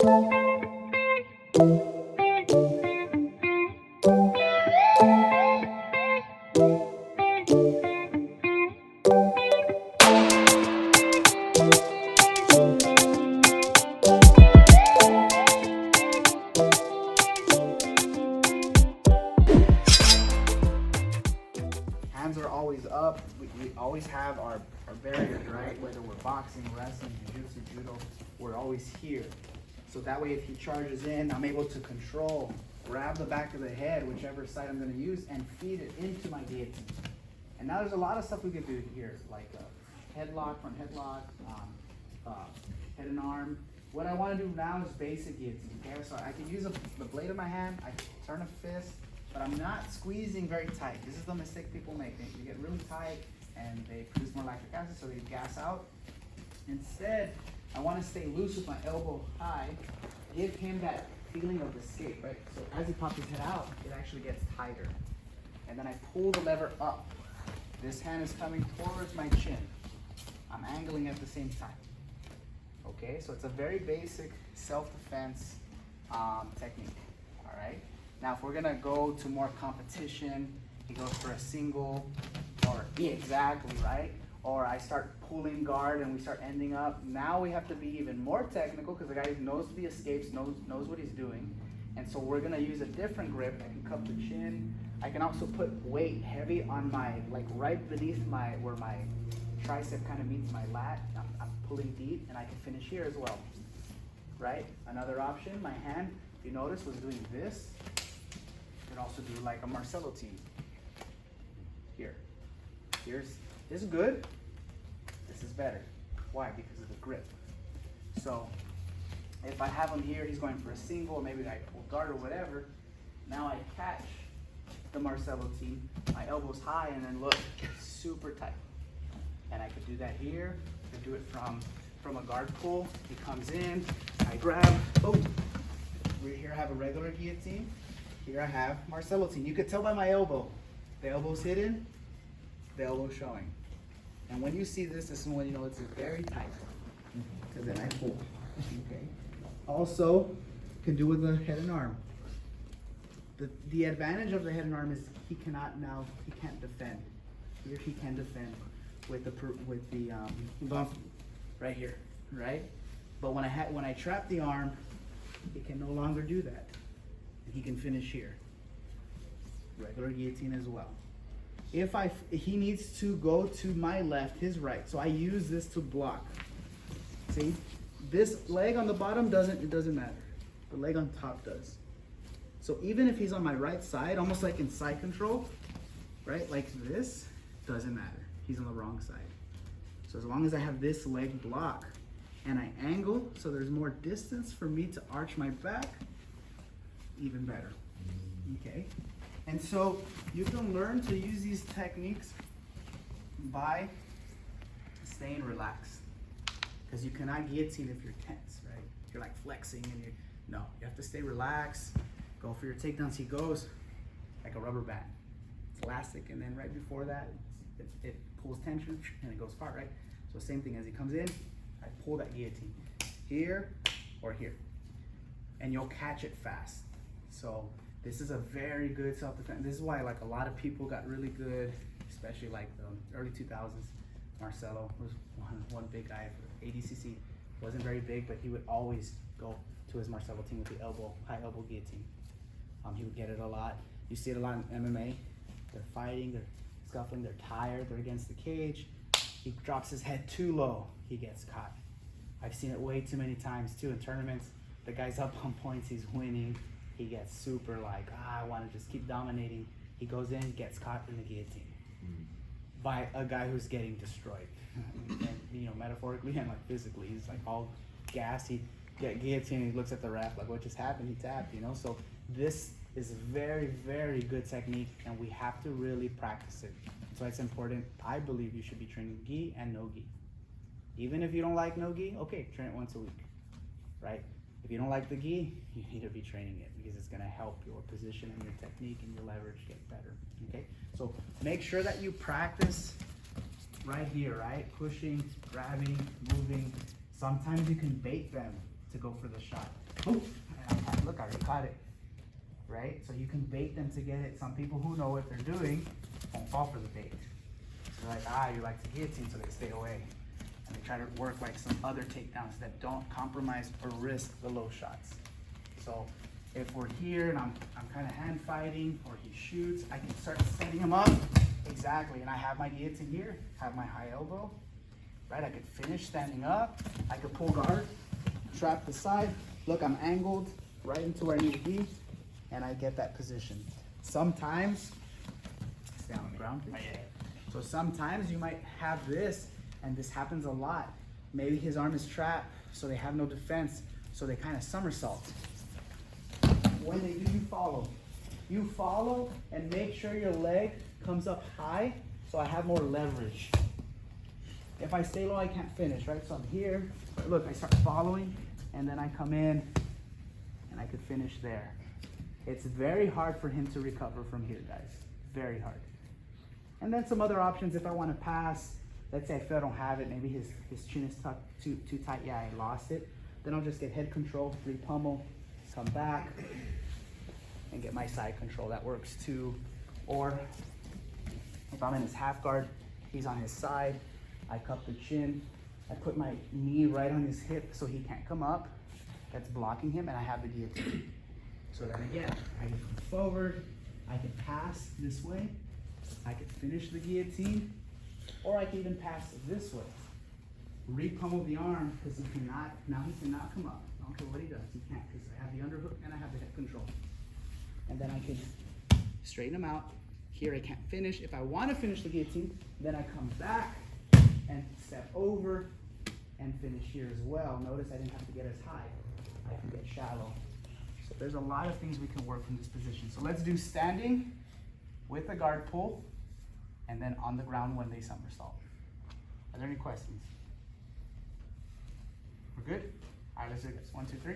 Hands are always up. We always have our barriers, right? Whether we're boxing, wrestling, jiu-jitsu, judo, we're always here. So that way if he charges in, I'm able to control, grab the back of the head, whichever side I'm gonna use, and feed it into my guillotine. And now there's a lot of stuff we can do here, like headlock, front headlock, head and arm. What I wanna do now is basic guillotine, okay? So I can use the blade of my hand, I can turn a fist, but I'm not squeezing very tight. This is the mistake people make. They get really tight and they produce more lactic acid, so they gas out. Instead, I want to stay loose with my elbow high, give him that feeling of escape, right? So as he pops his head out, it actually gets tighter. And then I pull the lever up. This hand is coming towards my chin. I'm angling at the same time. Okay, so it's a very basic self-defense technique, all right? Now, if we're gonna go to more competition, he goes for a single, or exactly, right? Or I start pulling guard and we start ending up. Now we have to be even more technical because the guy knows the escapes, knows what he's doing. And so we're gonna use a different grip. I can cup the chin. I can also put weight heavy on my, like right beneath where my tricep kind of meets my lat. I'm pulling deep and I can finish here as well, right? Another option, my hand, if you notice, was doing this. You could also do like a Marcelo team. Here. This is good. This is better. Why? Because of the grip. So if I have him here, he's going for a single, or maybe I pull guard or whatever. Now I catch the Marcelo team. My elbow's high, and then look, super tight. And I could do that here. I could do it from a guard pull. He comes in, I grab, boom. We here have a regular guillotine. Here I have Marcelo team. You could tell by my elbow. The elbow's hidden, the elbow's showing. And when you see this, this is when you know it's very tight. Because then I pull. Okay. Also, can do with the head and arm. The advantage of the head and arm is he can't defend. Here he can defend with the bump right here, right? But when I trap the arm, he can no longer do that. And he can finish here. Regular guillotine as well. He needs to go to my left, his right. So I use this to block. See? This leg on the bottom doesn't matter. The leg on top does. So even if he's on my right side, almost like in side control, right? Like this, doesn't matter. He's on the wrong side. So as long as I have this leg block and I angle so there's more distance for me to arch my back, even better. Okay? And so you can learn to use these techniques by staying relaxed. Because you cannot guillotine if you're tense, right? You're like flexing and you have to stay relaxed. Go for your takedowns. He goes like a rubber band. It's elastic, and then right before that, it pulls tension and it goes far, right? So same thing, as he comes in, I pull that guillotine here or here. And you'll catch it fast. So this is a very good self-defense. This is why like a lot of people got really good, especially like the early 2000s. Marcelo was one big guy for ADCC. Wasn't very big, but he would always go to his Marcelo team with the high elbow guillotine. He would get it a lot. You see it a lot in MMA. They're fighting, they're scuffling, they're tired, they're against the cage. He drops his head too low, he gets caught. I've seen it way too many times too in tournaments. The guy's up on points, he's winning. He gets super like, I want to just keep dominating. He goes in, gets caught in the guillotine by a guy who's getting destroyed. And, metaphorically and like physically, he's like all gassed. He get guillotine, he looks at the ref like, what just happened? He tapped, So this is a very, very good technique, and we have to really practice it. So it's important. I believe you should be training gi and no gi. Even if you don't like no gi, okay, train it once a week, right? If you don't like the gi, you need to be training it because it's gonna help your position and your technique and your leverage get better, okay? So make sure that you practice right here, right? Pushing, grabbing, moving. Sometimes you can bait them to go for the shot. Boom. And look, I already caught it. Right? So you can bait them to get it. Some people who know what they're doing won't fall for the bait. So they're like, you like to guillotine, so they stay away. And they try to work like some other takedowns that don't compromise or risk the low shots. So if we're here and I'm kind of hand fighting or he shoots, I can start setting him up. Exactly, and I have my guillotine here, have my high elbow, right? I could finish standing up. I could pull guard, trap the side. Look, I'm angled right into where I need to be, and I get that position. Sometimes, stay on the ground. So sometimes you might have this, and this happens a lot. Maybe his arm is trapped, so they have no defense, so they kind of somersault. When they do, you follow. You follow and make sure your leg comes up high, so I have more leverage. If I stay low, I can't finish, right? So I'm here, look, I start following, and then I come in, and I could finish there. It's very hard for him to recover from here, guys. Very hard. And then some other options, if I want to pass, let's say I feel I don't have it, maybe his chin is tucked too tight, yeah, I lost it. Then I'll just get head control, free pummel, come back, and get my side control. That works too. Or if I'm in his half guard, he's on his side, I cup the chin, I put my knee right on his hip so he can't come up. That's blocking him, and I have the guillotine. So then again, I can come forward, I can pass this way, I can finish the guillotine, or I can even pass this way. Re-pummel the arm, because he cannot come up. I don't care what he does, he can't, because I have the underhook and I have the head control. And then I can straighten him out. Here I can't finish. If I want to finish the guillotine, then I come back and step over and finish here as well. Notice I didn't have to get as high. I can get shallow. So there's a lot of things we can work from this position. So let's do standing with a guard pull, and then on the ground when they somersault. Are there any questions? We're good? All right, let's do this. 1, 2, 3.